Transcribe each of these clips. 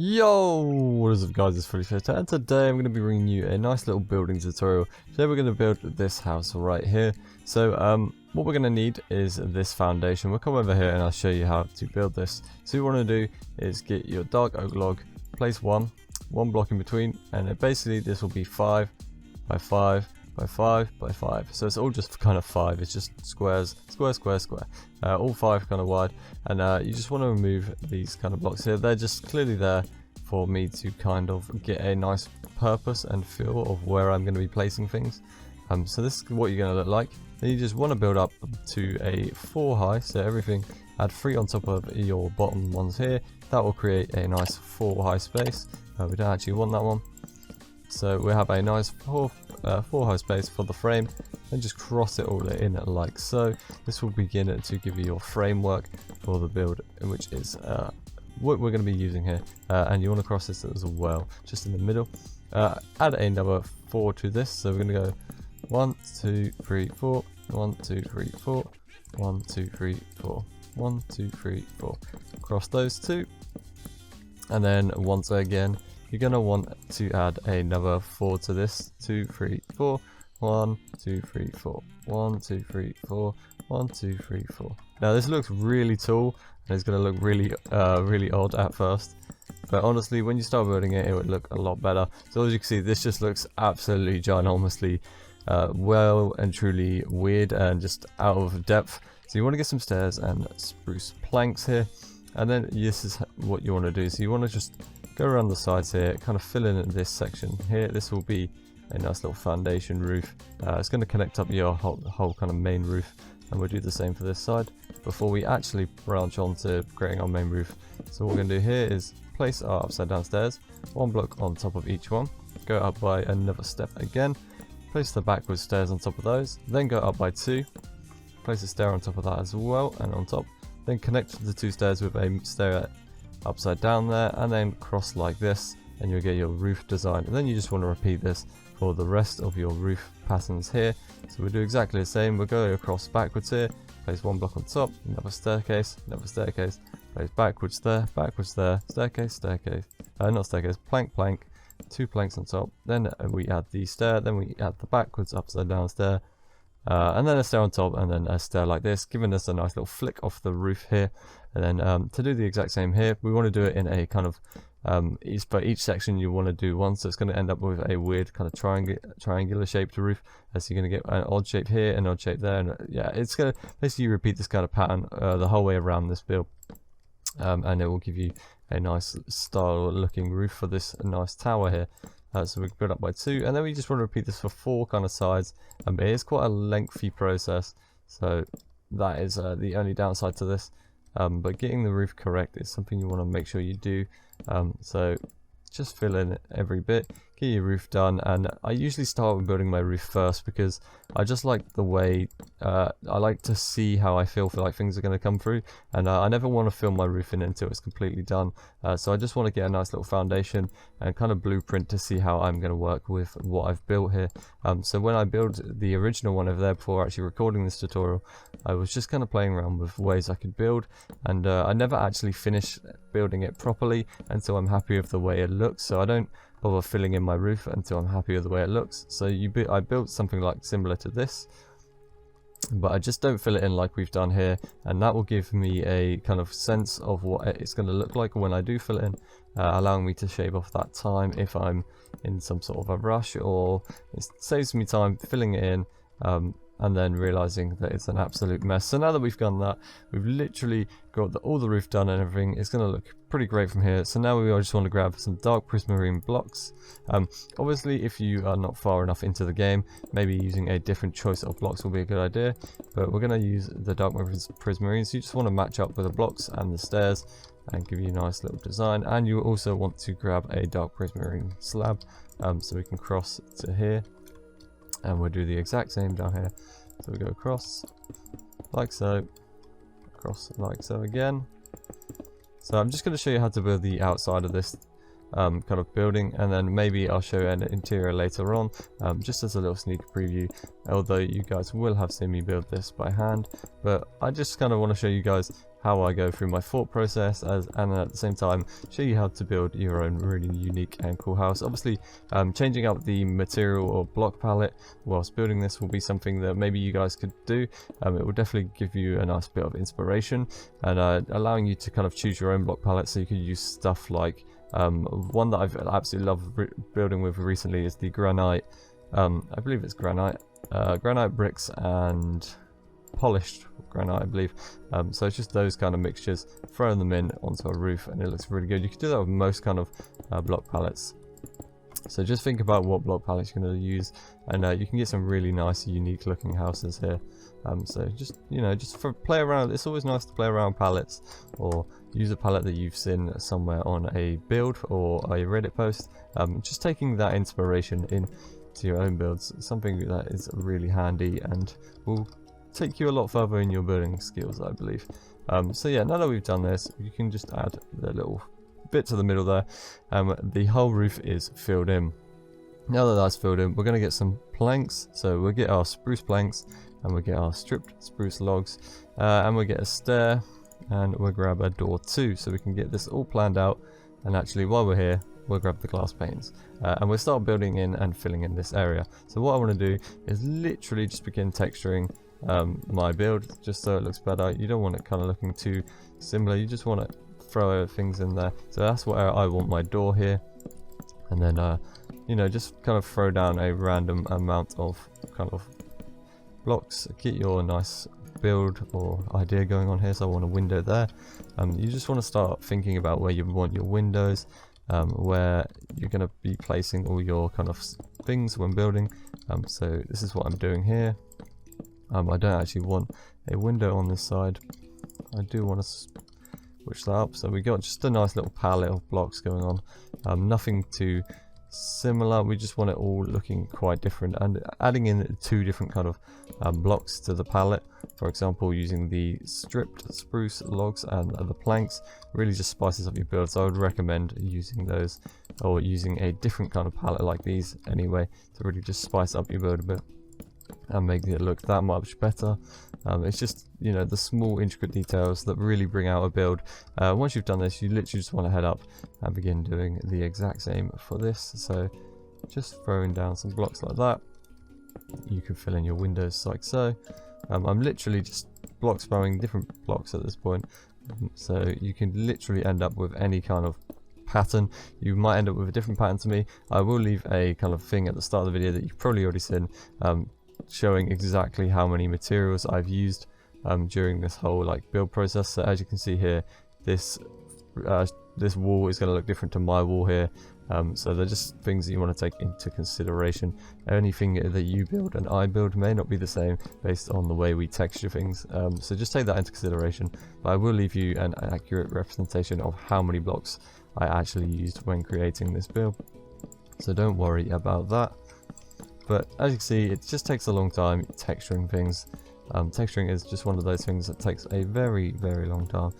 Yo, what is up guys, it's Fullyspaced, and today I'm going to be bringing you a nice little building tutorial. Today we're going to build this house right here. So what we're going to need is this foundation. We'll come over here and I'll show you how to build this. So what you want to do is get your dark oak log, place one block in between, and then basically this will be 5 by 5 by 5 by 5. So it's all just kind of 5, it's just squares, square, square, square. All 5 kind of wide, and you just want to remove these kind of blocks here. They're just clearly there for me to kind of get a nice purpose and feel of where I'm going to be placing things. So this is what you're going to look like. Then you just want to build up to a 4 high, so everything add 3 on top of your bottom ones here. That will create a nice 4 high space. We don't actually want that one, so we have a nice 4 high space for the frame, and just cross it all in like so. This will begin to give you your framework for the build, which is what we're going to be using here, and you want to cross this as well, just in the middle. Add another 4 to this, so we're going to go 1 2 3 4 1 2 3 4 1 2 3 4 1 2 3 4. Cross those two, and then once again you're going to want to add another 4 to this. 2 3 4 1 2 3 4 1 2 3 4 1 2 3 4. Now this looks really tall and it's going to look really really odd at first, but honestly when you start building it, it would look a lot better. So as you can see, this just looks absolutely ginormously well and truly weird and just out of depth. So you want to get some stairs and spruce planks here, and then this is what you want to do. So you want to just go around the sides here, kind of fill in this section here. This will be a nice little foundation roof. It's going to connect up your whole kind of main roof, and we'll do the same for this side before we actually branch on to creating our main roof. So what we're going to do here is place our upside down stairs, 1 block on top of each one, go up by another step again, place the backwards stairs on top of those, then go up by 2, place a stair on top of that as well and on top, then connect the 2 stairs with a stair upside down there, and then cross like this, and you'll get your roof design. And then you just want to repeat this for the rest of your roof patterns here. So we'll do exactly the same. We'll go across backwards here, place 1 block on top, another staircase, place backwards there, staircase, staircase, not staircase, plank, plank, 2 planks on top, then we add the stair, then we add the backwards upside down stair, and then a stair on top, and then a stair like this, giving us a nice little flick off the roof here. And then to do the exact same here, we want to do it in a kind of each section you want to do one, so it's going to end up with a weird kind of triangular shaped roof. So you're going to get an odd shape here, an odd shape there, and yeah, it's going to basically repeat this kind of pattern the whole way around this build, and it will give you a nice style looking roof for this nice tower here. So we can build up by 2, and then we just want to repeat this for 4 kind of sides. It is quite a lengthy process, so that is the only downside to this. But getting the roof correct is something you want to make sure you do. So just fill in every bit, get your roof done, and I usually start with building my roof first because I just like the way I like to see how I feel like things are going to come through, and I never want to fill my roof in until it's completely done. So I just want to get a nice little foundation and kind of blueprint to see how I'm going to work with what I've built here. So when I built the original one over there before actually recording this tutorial, I was just kind of playing around with ways I could build, and I never actually finished building it properly until I'm happy with the way it looks. So I don't bother filling in my roof until I'm happy with the way it looks. So I built something like similar to this, but I just don't fill it in like we've done here, and that will give me a kind of sense of what it's going to look like when I do fill it in, allowing me to shave off that time if I'm in some sort of a rush, or it saves me time filling it in and then realizing that it's an absolute mess. So now that we've done that, we've literally got all the roof done and everything. It's going to look pretty great from here. So now we just want to grab some dark prismarine blocks. Obviously if you are not far enough into the game, maybe using a different choice of blocks will be a good idea, but we're going to use the dark prismarine. So you just want to match up with the blocks and the stairs and give you a nice little design. And you also want to grab a dark prismarine slab, so we can cross to here, and we'll do the exact same down here. So we go across like so, across like so again. So I'm just going to show you how to build the outside of this kind of building, and then maybe I'll show you an interior later on, just as a little sneak preview, although you guys will have seen me build this by hand. But I just kind of want to show you guys how I go through my thought process, and at the same time show you how to build your own really unique and cool house. Obviously, changing out the material or block palette whilst building this will be something that maybe you guys could do. It will definitely give you a nice bit of inspiration, and allowing you to kind of choose your own block palette, so you could use stuff like one that I've absolutely loved building with recently is the granite, I believe it's granite bricks and polished granite, I believe. So it's just those kind of mixtures, throwing them in onto a roof, and it looks really good. You can do that with most kind of block palettes. So just think about what block palettes you're going to use, and you can get some really nice, unique looking houses here. So just, you know, just for play around. It's always nice to play around palettes, or use a palette that you've seen somewhere on a build or a Reddit post. Just taking that inspiration into your own builds, something that is really handy and will take you a lot further in your building skills, I believe. So yeah, now that we've done this, you can just add the little bit to the middle there. The whole roof is filled in. Now that that's filled in, we're going to get some planks. So we'll get our spruce planks, and we'll get our stripped spruce logs, and we'll get a stair, and we'll grab a door too, so we can get this all planned out. And actually, while we're here, we'll grab the glass panes, and we'll start building in and filling in this area. So what I want to do is literally just begin texturing my build, just so it looks better. You don't want it kind of looking too similar, you just want to throw things in there. So that's where I want my door here, and then you know, just kind of throw down a random amount of kind of blocks. Get your nice build or idea going on here. So I want a window there. You just want to start thinking about where you want your windows, where you're going to be placing all your kind of things when building. So this is what I'm doing here. I don't actually want a window on this side. I do want to switch that up. So we got just a nice little palette of blocks going on. Nothing too similar. We just want it all looking quite different, and adding in two different kind of blocks to the palette. For example, using the stripped spruce logs and the planks really just spices up your build. So I would recommend using those, or using a different kind of palette like these anyway, to really just spice up your build a bit and make it look that much better. It's just, you know, the small intricate details that really bring out a build. Once you've done this, you literally just want to head up and begin doing the exact same for this. So just throwing down some blocks like that. You can fill in your windows like so. I'm literally just block spamming different blocks at this point, so you can literally end up with any kind of pattern. You might end up with a different pattern to me. I will leave a kind of thing at the start of the video that you've probably already seen, showing exactly how many materials I've used during this whole like build process. So as you can see here, this wall is going to look different to my wall here. So they're just things that you want to take into consideration. Anything that you build and I build may not be the same based on the way we texture things. So just take that into consideration. But I will leave you an accurate representation of how many blocks I actually used when creating this build. So don't worry about that. But as you can see, it just takes a long time texturing things. Texturing is just one of those things that takes a very, very long time.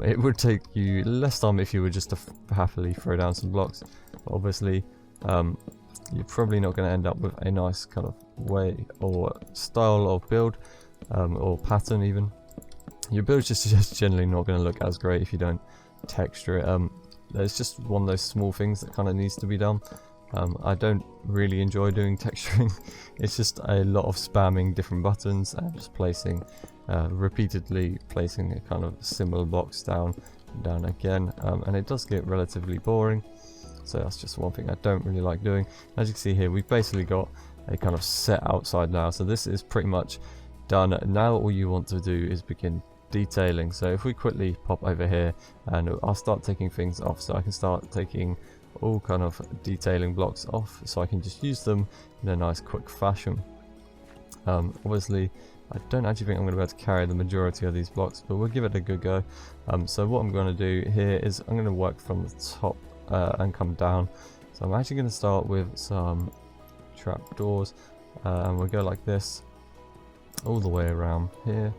It would take you less time if you were just to happily throw down some blocks. But obviously, you're probably not going to end up with a nice kind of way or style of build, or pattern even. Your build's just generally not going to look as great if you don't texture it. There's just one of those small things that kind of needs to be done. I don't really enjoy doing texturing. It's just a lot of spamming different buttons and just placing, repeatedly placing a kind of similar blocks down and down again, and it does get relatively boring. So that's just one thing I don't really like doing. As you can see here, we've basically got a kind of set outside now. So this is pretty much done. Now all you want to do is begin detailing. So if we quickly pop over here, and I'll start taking things off, so I can start taking all kind of detailing blocks off, so I can just use them in a nice quick fashion. Obviously I don't actually think I'm going to be able to carry the majority of these blocks, but we'll give it a good go. So what I'm going to do here is I'm going to work from the top and come down. So I'm actually going to start with some trap doors, and we'll go like this all the way around here,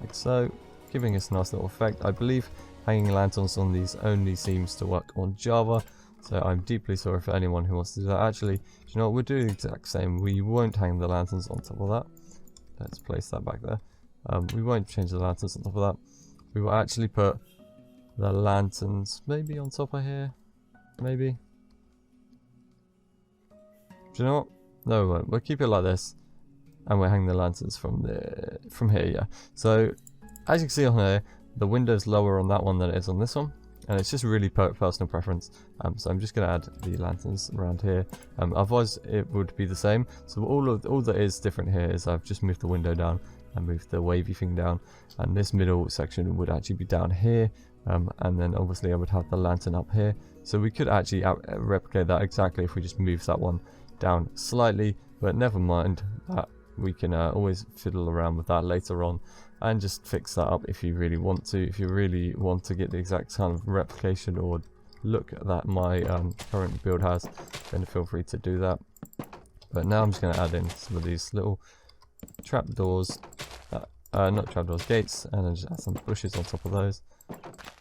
like so, giving us a nice little effect. I believe hanging lanterns on these only seems to work on Java, so I'm deeply sorry for anyone who wants to do that. Actually, you know what, we'll do the exact same. We won't hang the lanterns on top of that. Let's place that back there. We won't change the lanterns on top of that. We will actually put the lanterns maybe on top of here. Maybe. Do you know what? No, we won't. We'll keep it like this. And we'll hang the lanterns from here, yeah. So, as you can see on here, the window's lower on that one than it is on this one. And it's just really personal preference. So I'm just going to add the lanterns around here. Otherwise, it would be the same. So all that is different here is I've just moved the window down and moved the wavy thing down. And this middle section would actually be down here. And then obviously I would have the lantern up here. So we could actually replicate that exactly if we just move that one down slightly. But never mind that. We can always fiddle around with that later on and just fix that up if you really want to. If you really want to get the exact kind of replication or look that my current build has, then feel free to do that. But now I'm just going to add in some of these little trapdoors, not trapdoors, gates, and then just add some bushes on top of those.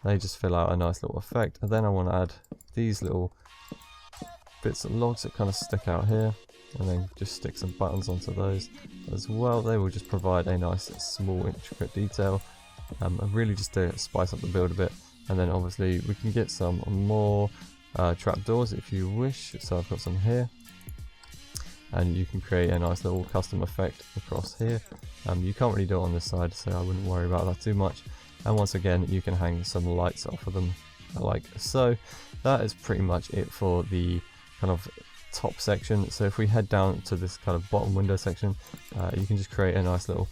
They just fill out a nice little effect. And then I want to add these little bits of logs that kind of stick out here. And then just stick some buttons onto those as well. They will just provide a nice small intricate detail and really just to spice up the build a bit. And then obviously we can get some more trapdoors if you wish. So I've got some here, and you can create a nice little custom effect across here. You can't really do it on this side, so I wouldn't worry about that too much. And once again, you can hang some lights off of them like so. That is pretty much it for the kind of top section. So if we head down to this kind of bottom window section, you can just create a nice little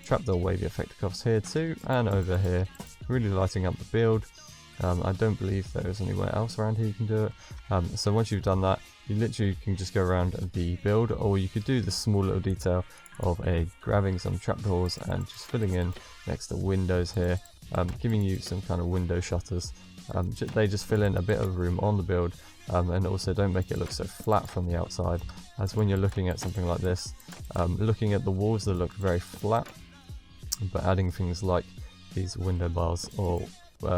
trapdoor wavy effect across here too, and over here, really lighting up the build. I don't believe there is anywhere else around here you can do it. So once you've done that, you literally can just go around the build, or you could do the small little detail of grabbing some trapdoors and just filling in next to windows here, giving you some kind of window shutters. They just fill in a bit of room on the build, and also don't make it look so flat from the outside, as when you're looking at something like this, looking at the walls that look very flat, but adding things like these window bars or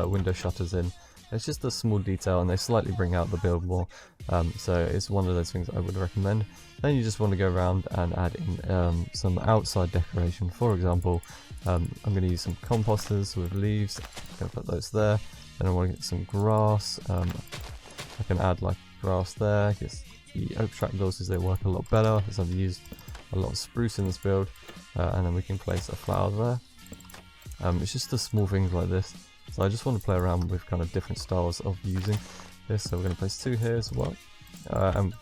window shutters in, it's just a small detail and they slightly bring out the build more. So it's one of those things I would recommend. Then you just want to go around and add in some outside decoration. For example, I'm going to use some composters with leaves. I'm going to put those there. Then I want to get some grass. I can add like grass there. Get the oak trapdoors because they work a lot better, because I've used a lot of spruce in this build. And then we can place a flower there. It's just the small things like this. So I just want to play around with kind of different styles of using this. So we're going to place two here as well. And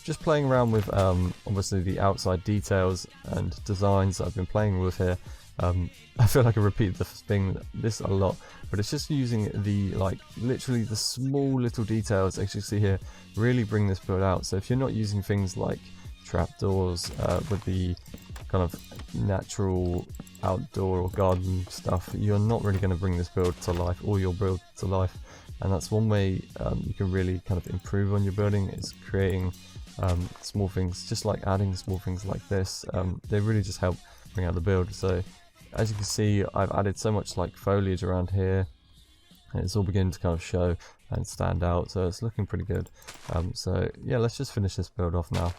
just playing around with obviously the outside details and designs that I've been playing with here. I feel like I repeat this a lot, but it's just using the literally the small little details that you see here really bring this build out. So if you're not using things like trapdoors with the kind of natural outdoor or garden stuff, you're not really going to bring this build to life, or your build to life. And that's one way you can really kind of improve on your building, is creating small things, just like adding small things like this. They really just help bring out the build. So as you can see, I've added so much like foliage around here, and it's all beginning to kind of show and stand out, so it's looking pretty good. So yeah, let's just finish this build off now.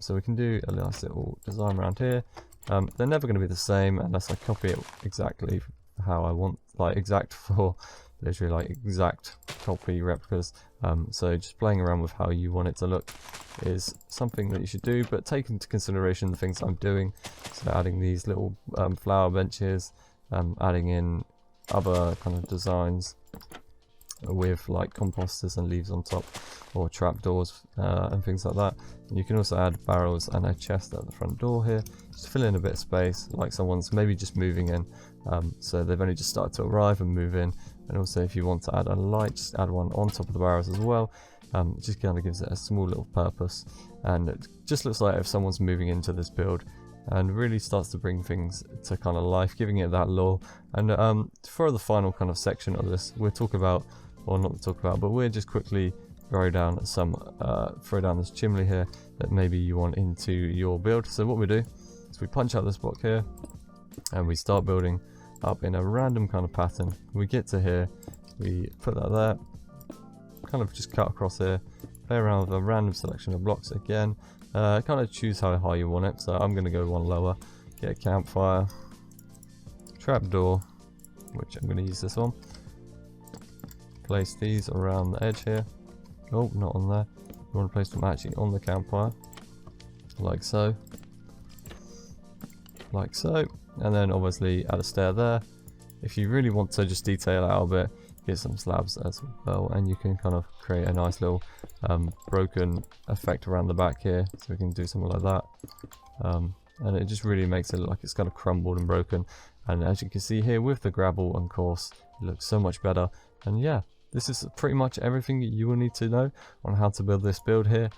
So we can do a nice little design around here. They're never going to be the same unless I copy it exactly how I want, like exact for literally like exact copy replicas. So just playing around with how you want it to look is something that you should do, but take into consideration the things I'm doing. So adding these little flower benches, adding in other kind of designs with like composters and leaves on top, or trapdoors and things like that. And you can also add barrels and a chest at the front door here, just fill in a bit of space, like someone's maybe just moving in, so they've only just started to arrive and move in. And also if you want to add a light, just add one on top of the barrels as well. It just kind of gives it a small little purpose, and it just looks like if someone's moving into this build, and really starts to bring things to kind of life, giving it that lore. And for the final kind of section of this, we'll talk about, or not talk about, but we'll just quickly throw down this chimney here that maybe you want into your build. So what we do is we punch out this block here, and we start building up in a random kind of pattern. We get to here, we put that there, kind of just cut across here, play around with a random selection of blocks again, kind of choose how high you want it. So I'm going to go one lower, get a campfire, trapdoor, which I'm going to use this one. Place these around the edge here. Oh, not on there. You want to place them actually on the campfire, like so. Like so. And then obviously add a stair there. If you really want to just detail out a bit, get some slabs as well, and you can kind of create a nice little broken effect around the back here. So we can do something like that. And it just really makes it look like it's kind of crumbled and broken. And as you can see here with the gravel and course, it looks so much better. And yeah, this is pretty much everything you will need to know on how to build this build here.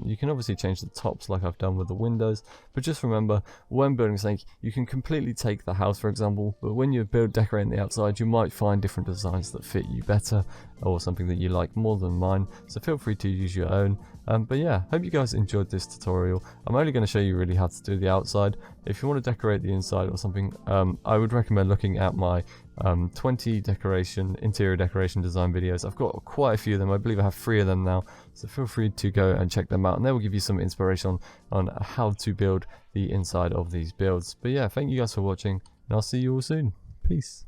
You can obviously change the tops like I've done with the windows, but just remember, when building something, you can completely take the house, for example, but when you build decorating the outside, you might find different designs that fit you better, or something that you like more than mine, so feel free to use your own. But yeah, hope you guys enjoyed this tutorial. I'm only going to show you really how to do the outside. If you want to decorate the inside or something, I would recommend looking at my 20 interior decoration design videos. I've got quite a few of them. I believe I have 3 of them now, so feel free to go and check them out, and they will give you some inspiration on how to build the inside of these builds. But yeah, thank you guys for watching, and I'll see you all soon. Peace.